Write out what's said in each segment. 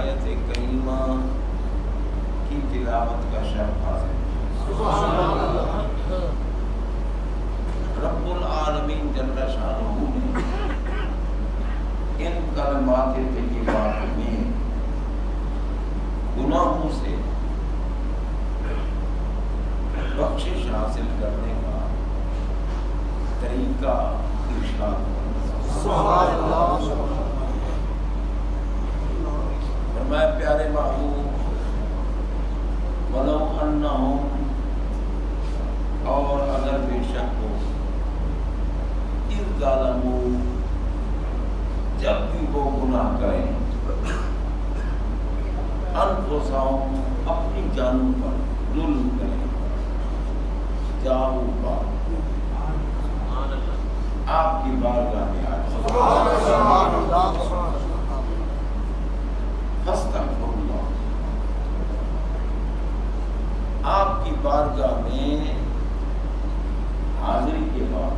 آیت کریمہ کی تلاوت کا شرف حاصل. رب العالمین جل شانہ نے ان کلمات طیبات میں گناہوں سے بخشش حاصل کرنے کا طریقہ ارشاد فرمایا پیارے محبوب ولو انہم اور اگر بے شک ہو اذ ظالموا جب بھی وہ گناہ کریں انفسہم اپنی جانوں پر ظلم کریں جاؤ کا آپ کی بارگاہ میں آئے فاستغفر اللہ آپ کی بارگاہ میں حاضری کے بعد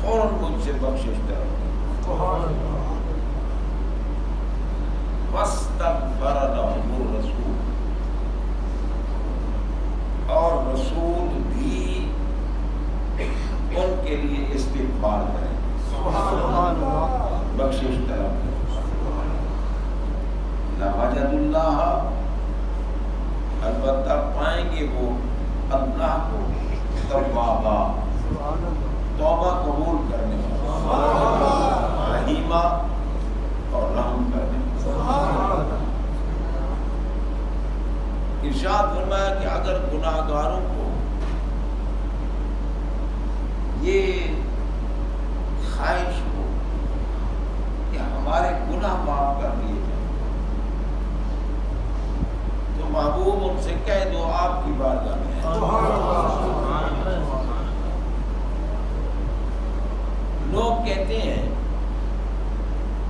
فوراً مجھ سے بخشش طلب واستغفر لهم الرسول اور رسول بھی ان کے لیے استغفار کریں بخشش طلب کریں لوجدوا اللہ البتہ پائیں گے وہ اللہ کو توابا توبہ قبول کرنے والا رحیمہ اور رحم کرنے والا. ارشاد فرمایا کہ اگر گناہ گاروں کو یہ خواہش ہو کہ ہمارے گناہ معاف کر دیے جائیں تو محبوب ان سے کہہ دو آپ کی بارگاہ میں ہے. لوگ کہتے ہیں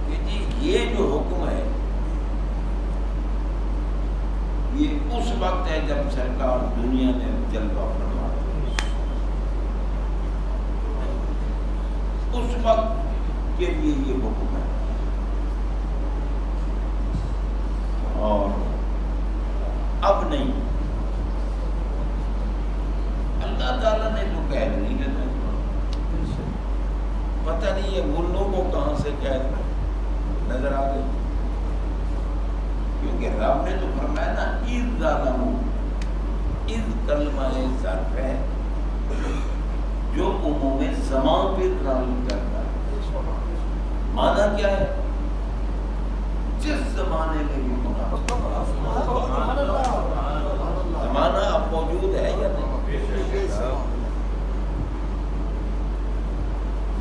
کہ جی یہ جو حکم ہے یہ اس وقت ہے جب سرکار دنیا میں جلوہ فرما اس وقت کے لیے یہ حکم ہے اور اب نہیں. اللہ تعالیٰ نے تو کہہ نہیں دیتا پتہ نہیں یہ ملوں کو کہاں سے کہہ نظر آ گئی کیونکہ رب نے تو فرمایا نا اذ ظالموا اذ کلمہ ظرف ہے جو عموم زمان پہ تعلق کرتا ہے. معنی کیا ہے جس زمانے میں بھی گناہ زمانہ اب موجود ہے یا نہیں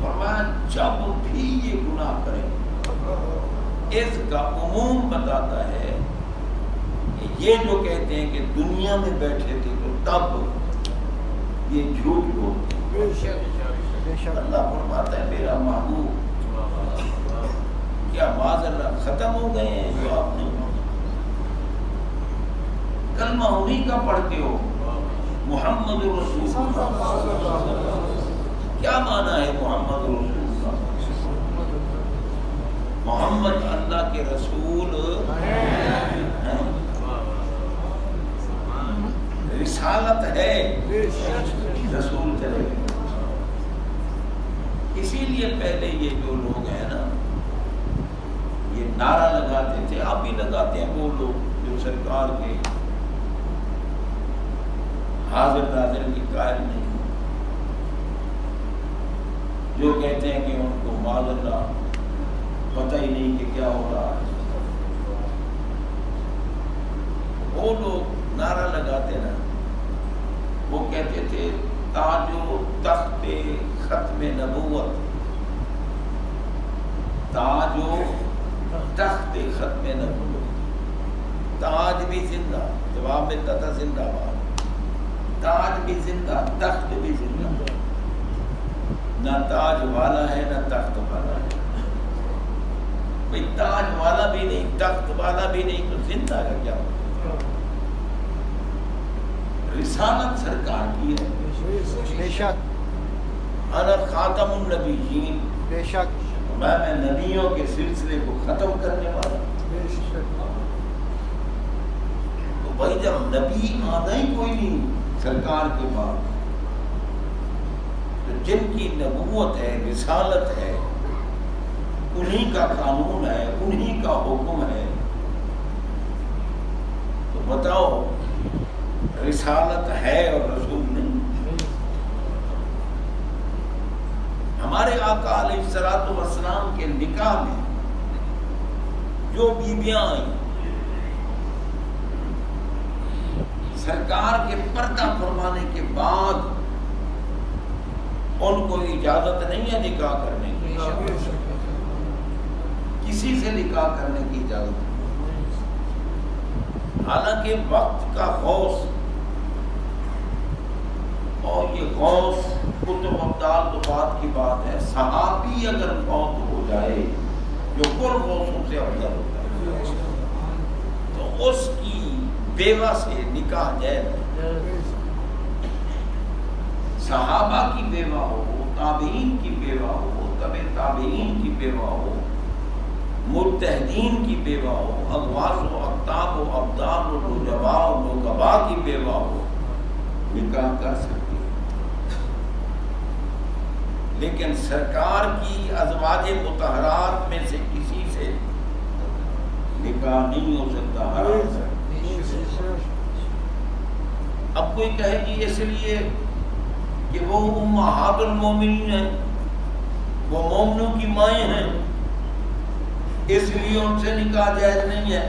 فرمایا جب بھی یہ گناہ کریں اس کا عموم بتاتا ہے کہ یہ جو کہتے ہیں کہ دنیا میں بیٹھے تھے تو تب یہ جھوٹ بولتے ہیں. اللہ فرماتا ہے میرا محبوب کیا معاذ اللہ ختم ہو گئے ہیں جو آپ نے کلمہ انہی کا پڑھتے ہو محمد رسول اللہ. کیا معنی ہے محمد رسول اللہ؟ محمد اللہ کے رسول ہیں. رسالت ہے رسول چلے گئے. اسی لیے پہلے یہ جو لوگ ہیں نا یہ نعرہ لگاتے تھے اب بھی لگاتے ہیں وہ لوگ جو سرکار کے حاضر ناظر کی قائل نہیں جو کہتے ہیں کہ ان کو معاذ اللہ پتہ ہی نہیں کہ کیا ہو رہا ہے. وہ لوگ نعرہ لگاتے نا وہ کہتے تھے تاج و تخت ختم نبوت تاج و تخت ختم نبوت. تاج بھی زندہ جواب ملتا تھا زندہ باد. تاج بھی زندہ تخت بھی زندہ. نہ تاج والا ہے نہ تخت والا ہے. بھئی تاج والا بھی نہیں تخت والا بھی نہیں تو زندہ کا کیا ہوگا؟ رسالت سرکار کی ہے. بے شک انا خاتم النبیین. بے شک میں نبیوں کے سلسلے کو ختم کرنے والا. تو بھائی جب نبی آنا ہی کوئی نہیں سرکار کے بعد، تو جن کی نبوت ہے، رسالت ہے، انہی کا قانون ہے، انہی کا حکم ہے، تو بتاؤ رسالت ہے اور رسول نہیں؟ ہمارے آقا علیہ الصلوۃ والسلام کے نکاح میں جو بیویاں آئیں، سرکار کے پردہ فرمانے کے بعد ان کو اجازت نہیں ہے نکاح کرنے کی، کسی سے نکاح کرنے کی اجازت نہیں. حالانکہ وقت کا غوث، اور یہ غوث کتب ابدال تو بات کی بات ہے، صحابی اگر فوت ہو جائے جو کل غوثوں سے افضل ہوتا ہے، تو اس کی بیوہ سے نکاح جائز ہے. صحابہ کی بیوہ ہو، تابعین کی بیوہ ہو، تبع تابعین کی بیوہ ہو، مجتہدین کی بیوہ ہو، اغواث و اقطاب و ابدال و نجبا و نقبا کی بیوہ ہو، نکاح کر سکتی. لیکن سرکار کی ازواج مطہرات میں سے کسی سے نکاح نہیں ہو سکتا، حرام ہے. اب کوئی کہے گی اس لیے کہ وہ امہات المومنین ہیں، وہ مومنوں کی مائیں ہیں، اس لیے ان سے نکاح جائز نہیں ہے،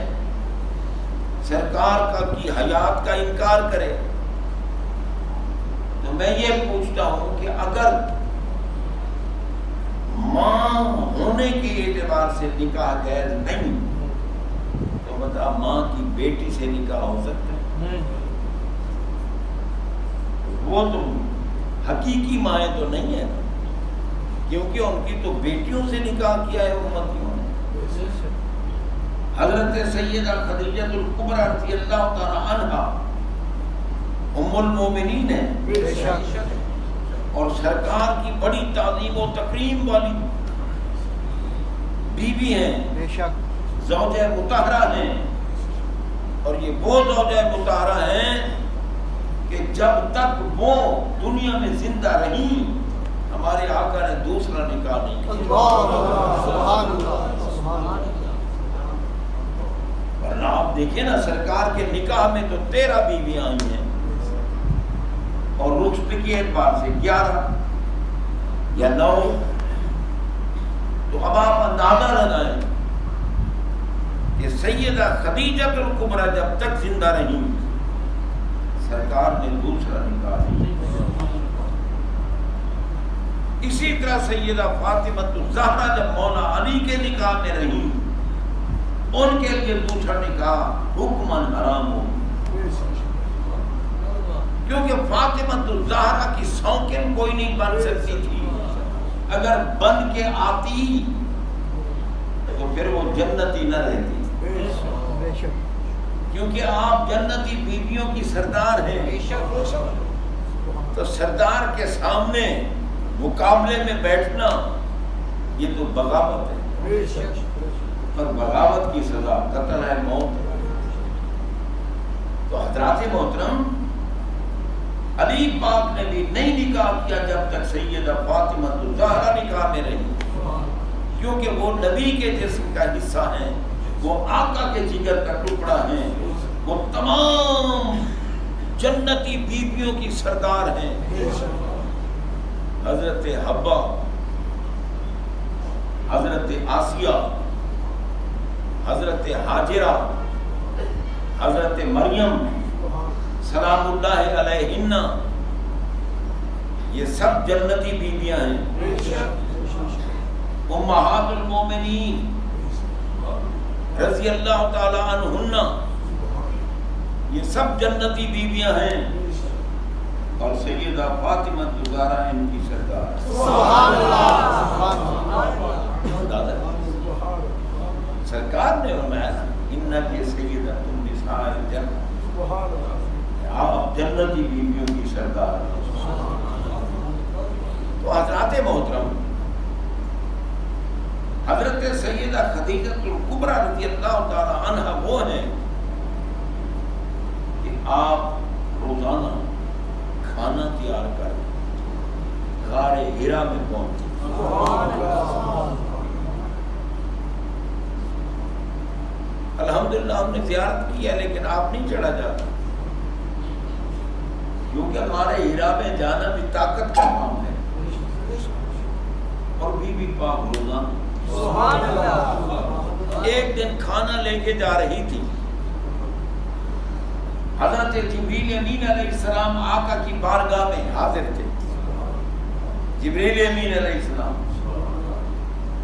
سرکار کی حیات کا انکار کرے. تو میں یہ پوچھتا ہوں کہ اگر ماں ہونے کے اعتبار سے نکاح جائز نہیں، تو بتا ماں کی بیٹی سے نکاح ہو سکتا ہے؟ وہ تو حقیقی مائیں تو نہیں ہے، کیونکہ ان کی تو بیٹیوں سے نکاح کیا ہے امتیوں نے. حضرت سیدہ خدیجہ الکبریٰ رضی اللہ تعالی عنہا ام المومنین ہے، اور سرکار کی بڑی تعظیم و تکریم والی بیوی ہیں، زوجہ مطہرہ ہیں. اور یہ وہ زوجہ مطہرہ ہیں کہ جب تک وہ دنیا میں زندہ رہی ہمارے آقا نے دوسرا نکاح نہیں کیا. ورنہ آپ دیکھیں نا سرکار کے نکاح میں تو 13 بیویاں آئی ہیں، اور رخصت کے اعتبار سے 11 یا 9. تو اب آپ اندازہ لگائیں کہ سیدہ خدیجہ الکبریٰ جب تک زندہ رہی سرکار نے دوسرا نکاح نہیں. اسی طرح سیدہ فاطمہ الزہرا جب مولا علی کے نکاح میں رہی ان کے لیے دوسرا نکاح حکماً حرام ہو، کیونکہ فاطمہ الزہرا کی سوکن کوئی نہیں بن سکتی تھی. اگر بن کے آتی تو پھر وہ جنتی نہ رہتی، کیونکہ آپ جنتی بیویوں کی سردار ہیں. تو سردار کے سامنے مقابلے میں بیٹھنا یہ تو بغاوت ہے، اور بغاوت کی سزا قتل ہے، موت ہے. تو حضرات محترم علی پاک نے بھی نہیں نکاح کیا جب تک سیدہ فاطمہ الزہرا نکاح میں رہی، کیونکہ وہ نبی کے جسم کا حصہ ہیں، وہ آقا کے جگر کا ٹکڑا ہیں، وہ تمام جنتی بیویوں کی سردار ہیں. حضرت حوا، حضرت آسیہ، حضرت ہاجرہ، حضرت مریم سلام اللہ علیہن، یہ سب جنتی بیویاں ہیں. امہات المومنین رضی اللہ تعالی عنہن، یہ سب جنتی بیویاں ہیں، اور سیدہ فاطمہ الزہرا ان کی سردار. سبحان اللہ. سرکار نے فرمایا انک سیدۃ النساء الجنہ، آپ جنتی بیویوں کی سردار. تو حضرات محترم پار کر غار ہیرا میں پہنچی. الحمدللہ ہم نے زیارت کی ہے لیکن آپ نہیں چڑھا جاتا کیونکہ غار ہیرا میں جانا بھی طاقت کا کام ہے. اور بی بی پاک روزانہ ایک دن کھانا لے کے جا رہی تھی. حضرت جبریل امین علیہ السلام آقا کی بارگاہ میں حاضر تھے. جبریل امین علیہ السلام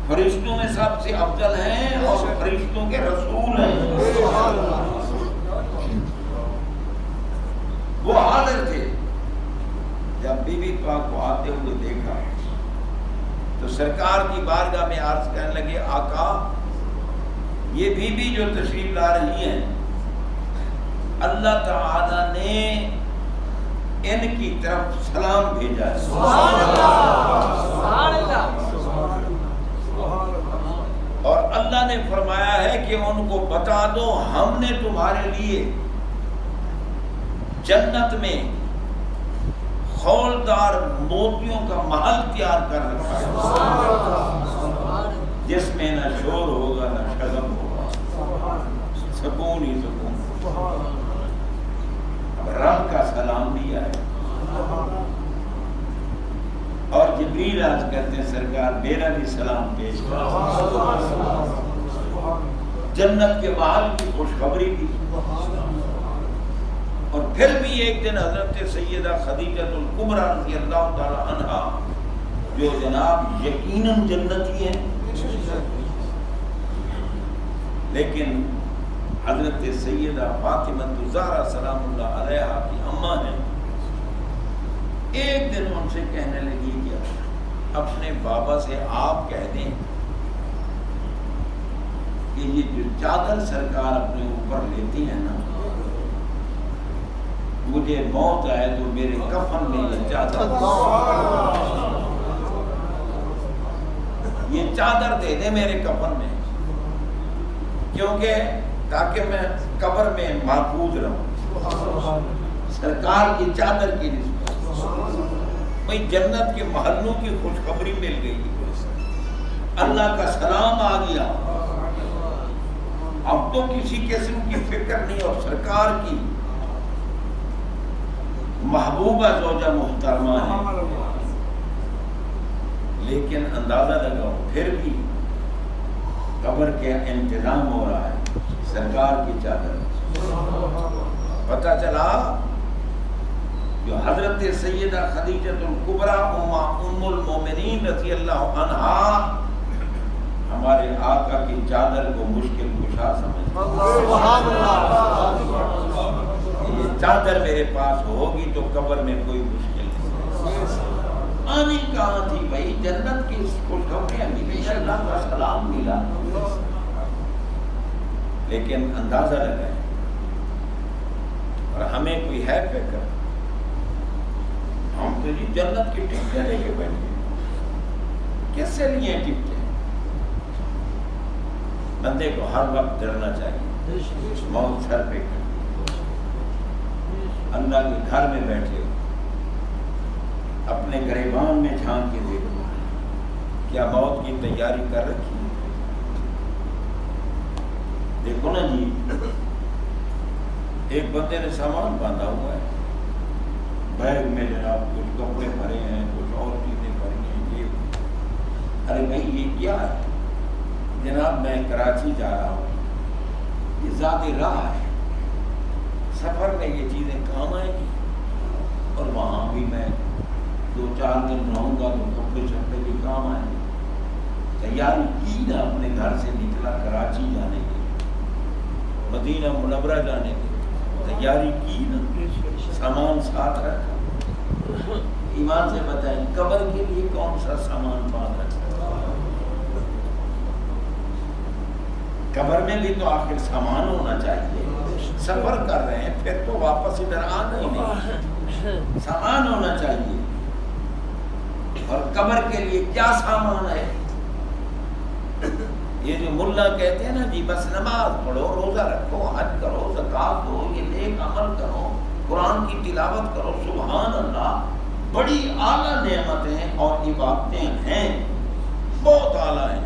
فرشتوں میں سب سے افضل ہیں اور فرشتوں کے رسول ہیں. وہ حاضر تھے. جب بی بی پاک کو آتے ہوئے دیکھا تو سرکار کی بارگاہ میں عرض کرنے لگے آقا یہ بی بی جو تشریف لا رہی ہیں اللہ تعالی نے ان کی طرف سلام بھیجا ہے. سبحان اللہ. اور اللہ نے فرمایا ہے کہ ان کو بتا دو ہم نے تمہارے لیے جنت میں خولدار موتیوں کا محل تیار کر رکھا ہے جس میں نہ شور ہوگا نہ شغب ہوگا, سکون ہی سکون. رب کا سلام دیا ہے. اور جبریل عرض کرتے ہیں سرکار میرا بھی سلام پیش کر. جنت کے محل کی خوشخبری دی. اور پھر بھی ایک دن حضرت سیدہ خدیجہ الکبریٰ رضی اللہ تعالی عنہا جو جناب یقیناً جنتی ہیں لیکن حضرت سیدہ فاطمہ الزہرا سلام اللہ علیہا کی اماں ہیں, ایک دن ان سے کہنے لگی کہ اپنے بابا سے آپ کہہ دیں کہ یہ جو چادر سرکار اپنے اوپر لیتی ہیں نا مجھے موت آئے تو میرے کفن میں یہ چادر دے دے میرے کفن میں, کیونکہ تاکہ میں قبر میں محفوظ رہوں. سرکار کی چادر کی نسبت بھئی جنت کے محلوں کی خوشخبری مل گئی, اللہ کا سلام آ گیا. اب تو کسی قسم کی فکر نہیں. اور سرکار کی محبوبہ زوجہ محترمہ ہے لیکن اندازہ لگاؤ پھر بھی قبر کے انتظام ہو رہا ہے. سرکار کی چادر پتہ چلا جو حضرت سیدہ خدیجہ الکبریٰ ام المومنین رضی اللہ عنہا ہمارے آقا کی چادر کو مشکل کشا سمجھتے. یہ چادر میرے پاس ہوگی تو قبر میں کوئی مشکل نہیں. آنی کہاں تھی بھائی جنت کی خوشخبری ہمیں اللہ کا سلام ملا لیکن اندازہ لگائیں. اور ہمیں کوئی ہے فکر, ہم تو جی جنت کی ٹکٹیں لے کے بیٹھے. کس سے لیے ٹکٹیں؟ بندے کو ہر وقت ڈرنا چاہیے موت سر پہ. اللہ کے گھر میں بیٹھے ہو اپنے گریبان میں جھانک کے دیکھو کیا موت کی تیاری کر رکھی ہے. دیکھو نا جی ایک بندے نے سامان باندھا ہوا ہے, بیگ میں جناب کچھ کپڑے بھرے ہیں, کچھ اور چیزیں بھری ہیں. یہ ارے بھائی یہ کیا ہے؟ جناب میں کراچی جا رہا ہوں, یہ ذاتی راہ ہے, سفر میں یہ چیزیں کام آئیں گی اور وہاں بھی میں 2-4 دن رہوں گا تو کپڑے شپڑے بھی کام آئیں گے. تیاری کی نا, اپنے گھر سے نکلا کراچی جانے کے, مدینہ منورہ جانے کے, تیاری کی نا, سامان ساتھ رکھا. ایمان سے بتائیں قبر کے لیے کون سا سامان بات رکھا؟ قبر میں بھی تو آخر سامان ہونا چاہیے. سفر کر رہے ہیں پھر تو واپس ادھر آنا ہی نہیں, سامان ہونا چاہیے. اور قبر کے لیے کیا سامان ہے؟ یہ جو ملا کہتے ہیں نا جی بس نماز پڑھو, روزہ رکھو, حج کرو, زکات دو, یہ نیک عمل کرو, قرآن کی تلاوت کرو, سبحان اللہ, بڑی اعلیٰ نعمتیں اور عبادتیں ہیں، بہت اعلیٰ ہیں،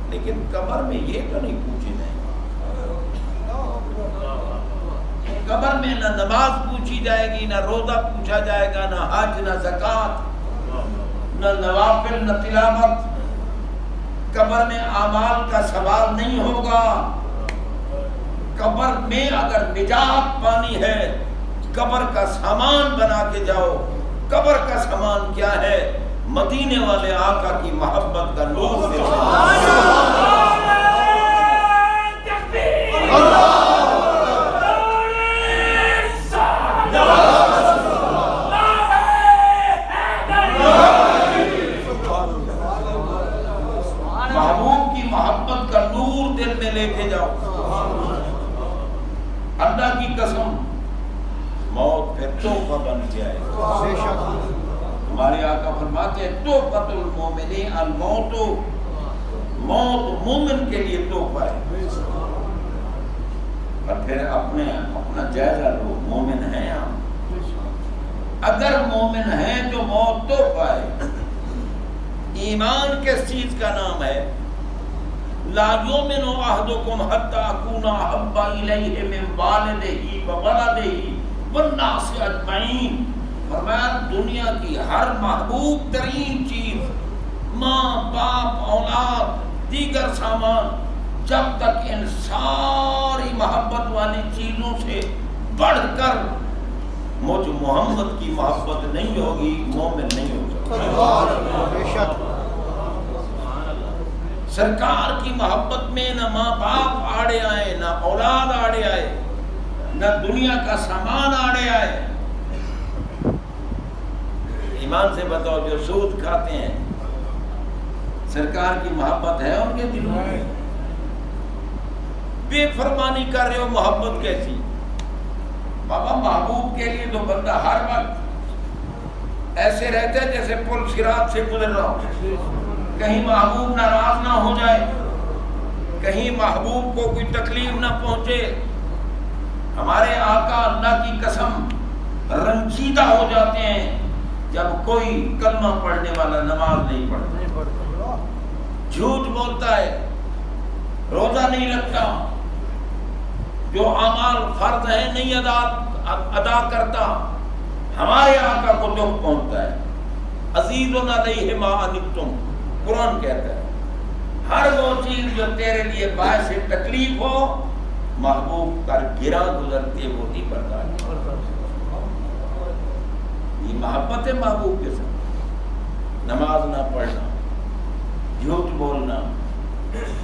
لیکن قبر میں یہ تو نہیں پوچھی جائے گا۔ قبر میں نہ نماز پوچھی جائے گی، نہ روزہ پوچھا جائے گا، نہ حج، نہ زکوٰۃ، نہ نوافل، نہ تلاوت۔ قبر میں اعمال کا سوال نہیں ہوگا۔ قبر میں اگر نجات پانی ہے، قبر کا سامان بنا کے جاؤ۔ قبر کا سامان کیا ہے؟ مدینے والے آقا کی محبت کا نور سے محبوب کی محبت کا نور دل میں لے کے جاؤ۔ اللہ کی قسم موت پھر تحفہ بن جائے۔ ہمارے آقا فرماتے ہیں تحفۃ المومن الموت، موت مومن کے لیے تحفہ ہے۔ اور پھر اپنا جائزہ لو، مومن ہیں ہم؟ اگر مومن ہیں تو موت تحفہ ہے۔ ایمان کس چیز کا نام ہے؟ لا یؤمن احدکم حتی اکون احب الیہ من والدہ وولدہ والناس اجمعین۔ فرمایا دنیا کی ہر محبوب ترین چیز، ماں باپ اولاد دیگر سامان، جب تک ان ساری محبت والی چیزوں سے بڑھ کر مجھ محمد کی محبت نہیں ہوگی، مومن نہیں ہو سکتا۔ سرکار کی محبت میں نہ ماں باپ آڑے آئے، نہ اولاد آڑے آئے، نہ دنیا کا سامان آڑے آئے۔ ایمان سے بتاؤ جو سود کھاتے ہیں، سرکار کی محبت ہے ان کے دلوں میں؟ بے فرمانی کر رہے ہو، محبت کیسی؟ بابا محبوب کے لیے تو بندہ ہر وقت ایسے رہتا ہے جیسے پل صراط سے گزر رہا ہو، کہیں محبوب ناراض نہ ہو جائے، کہیں محبوب کو کوئی تکلیف نہ پہنچے۔ ہمارے آقا اللہ کی قسم رنجیدہ ہو جاتے ہیں جب کوئی کلمہ پڑھنے والا نماز نہیں پڑھتا، جھوٹ بولتا ہے، روزہ نہیں رکھتا، جو اعمال فرض ہیں نہیں ادا کرتا۔ ہمارے آقا کو دکھ پہنچتا ہے۔ عزیز علیہ ما عنتم، قرآن کہتا ہے ہر وہ چیز جو تیرے لیے باعث تکلیف ہو، محبوب کر گرا گزرتے وہ نہیں برداشت۔ یہ محبت ہے محبوب کے ساتھ۔ نماز نہ پڑھنا، جھوٹ بولنا،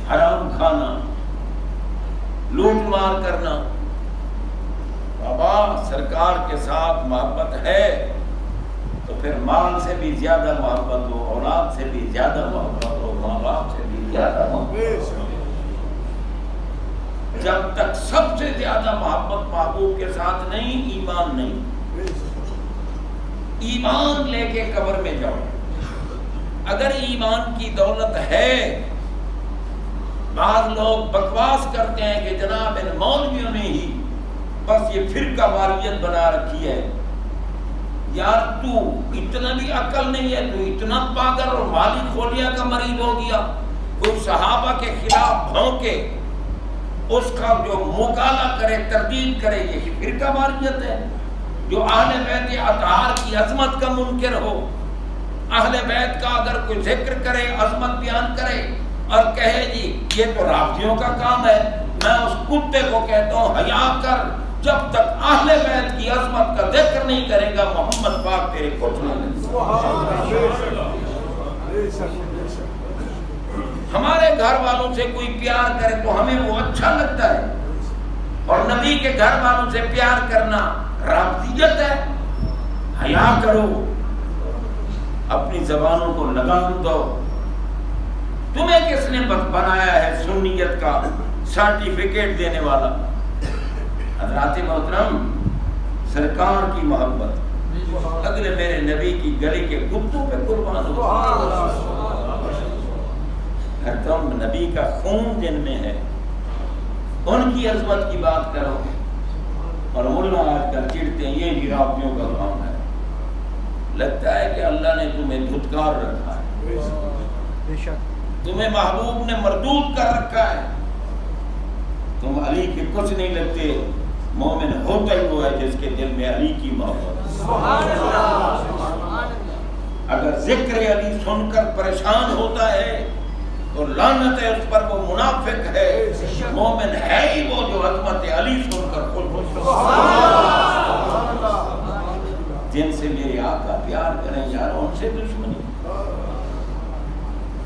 حرام کھانا، لوٹ مار کرنا۔ بابا سرکار کے ساتھ محبت ہے تو پھر مال سے بھی زیادہ محبت ہو، اولاد سے بھی زیادہ محبت ہو، ماں باپ سے بھی زیادہ محبت ہو۔ جب تک سب سے زیادہ محبت محبوب کے ساتھ نہیں، ایمان نہیں۔ ایمان لے کے قبر میں جاؤ۔ اگر ایمان کی دولت ہے، بعض لوگ بکواس کرتے ہیں کہ جناب ان مولویوں نے ہی بس یہ فرقہ واریت بنا رکھی ہے۔ یار تو اتنا بھی عقل نہیں ہے، تو اتنا پاگل اور مالی خولیا کا مریض ہو گیا؟ کوئی صحابہ کے خلاف بھونکے، اس کا جو مقالہ کرے، تردید کرے، یہ فرقہ واریت ہے؟ جو اہل بیت اطہار کی عظمت کا منکر ہو، اہل بیت کا اگر کوئی ذکر کرے، عظمت بیان کرے اور کہے جی یہ تو رافضیوں کا کام ہے، میں اس کتے کو کہتا ہوں حیا کر، جب تک اہل بیت کی عظمت کا ذکر نہیں کرے گا محمد پاک تیرے کو ہمارے گھر والوں سے کوئی پیار کرے تو ہمیں وہ اچھا لگتا ہے، اور نبی کے گھر والوں سے پیار کرنا رافضیت ہے۔ حیا کرو، اپنی زبانوں کو لگام دو۔ تمہیں کس نے بنایا ہے سنیت کا سرٹیفکیٹ دینے والا؟ حضرات محترم، سرکار کی محبت، اگلے میرے نبی کی گلی کے کتوں پہ قربان ہو۔ تم نبی کا خون جن میں ہے، ان کی عظمت کی بات کرو، اور ملا آج کل چڑھتے ہیں یہ رافضیوں کا کام ہے۔ لگتا ہے کہ اللہ نے تمہیں دھتکار رکھا ہے، بے شک تمہیں محبوب نے مردود کر رکھا ہے، تم علی کے کچھ نہیں لگتے۔ مومن ہوتا ہی وہ ہے جس کے دل میں علی کی محبت۔ اگر ذکر علی سن کر پریشان ہوتا ہے تو لعنت ہے اس پر، وہ منافق ہے۔ مومن ہے ہی وہ جو عظمت علی سن کر خوش ہو۔ جن سے میرے آقا پیار کریں یار، ان سے دشمنی۔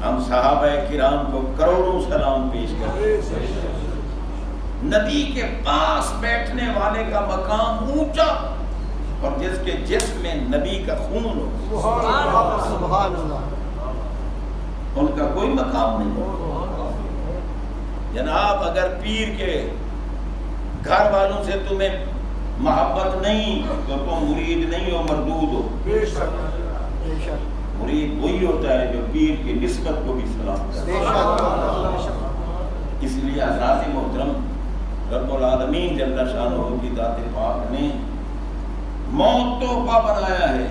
ہم صحابہ کرام کو کروڑوں سلام پیش کرتے ہیں۔ نبی کے پاس بیٹھنے والے کا مقام اونچا، اور جس کے جسم میں نبی کا خون ہو سبحان اللہ، ان کا کوئی مقام نہیں ہو۔ جناب اگر پیر کے گھر والوں سے تمہیں محبت نہیں تو تم مرید نہیں ہو، مردود ہو۔ بے شک بے شک مرید وہی ہوتا ہے جو پیر کی نسبت کو بھی سلام کرتا ہے۔ بے شک اس لیے حضرات محترم، رب العالمین جل شانہ کی ذات پاک نے موت تحفہ بنایا ہے،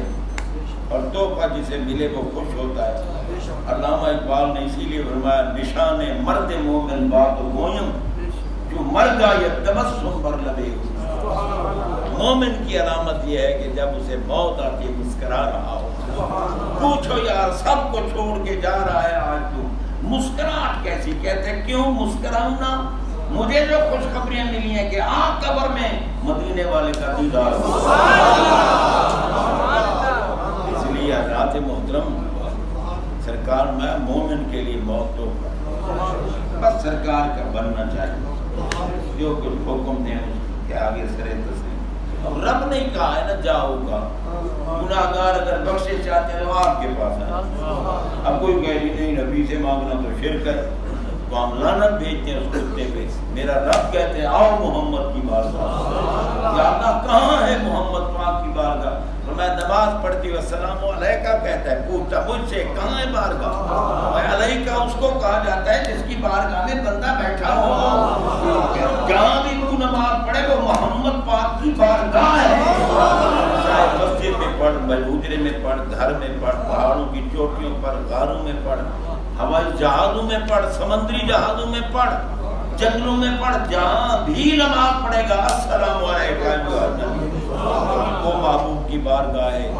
اور تحفہ جسے ملے وہ خوش ہوتا ہے۔ علامہ اقبال نے اسی لیے فرمایا نشان مرد مومن بات و گویم جو مر گیا تبسم بر لبے۔ مومن کی علامت یہ ہے کہ جب اسے موت آتی ہے مسکرا رہا ہو۔ پوچھو یار سب کو چھوڑ کے جا رہا ہے آج تو مسکراہٹ کیسی؟ کہتے کیوں مسکراؤں نا؟ مجھے جو خوشخبریاں ملی ہیں کہ آپ قبر میں مدینے والے کا دیدار ہو۔ اس لیے حضرات محترم، سرکار میں مومن کے لیے موت تو بس سرکار کا بننا چاہیے، جو کچھ حکم دیں اس کے آگے سرے تسلیم۔ اب رب نے کہا ہے نا جاؤ کا، گناہگار اگر بخشش چاہتے ہیں تو آپ کے پاس آئیں۔ اب کوئی کہے کہ نہیں نبی سے مانگنا تو شرک ہے، تو ہم لعنت بھیجتے ہیں اس کتے پہ۔ میرا رب کہتے ہیں آؤ محمد کی بارگاہ، یا اللہ کہاں ہے محمد پاک کی بارگاہ؟ تو میں نماز پڑھتی ہوئے السلام علیکہ کہتا ہے، پوچھتا مجھ سے کہاں ہے بارگاہ؟ میں علیکہ اس کو کہا جاتا ہے جس کی بارگاہ میں بندہ بیٹھا ہو۔ جہاں بھی تو نماز پڑھے وہ محمد پاک کی بارگاہ ہے۔ چاہے مسجد میں پڑھ، حجرے میں پڑھ، گھر میں پڑھ، پہاڑوں کی چوٹیوں پر، غاروں میں پڑھ، ہوائی جہازوں میں پڑھ، سمندری جہازوں میں پڑھ، جنگلوں میں پڑھ، جہاں بھی نماز پڑھے گا السلام علیکم، وہ محبوب کی بارگاہ ہے۔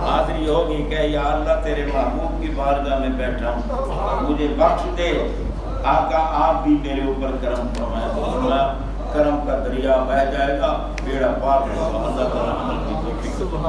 حاضری ہوگی کہ یا اللہ تیرے محبوب کی بارگاہ میں بیٹھا ہوں، مجھے بخش دے۔ آقا آپ بھی میرے اوپر کرم فرمائے، کرم کا دریا بہہ جائے گا، بیڑا پار ہوگا۔ اللہ تعالیٰ عمل کی توفیق۔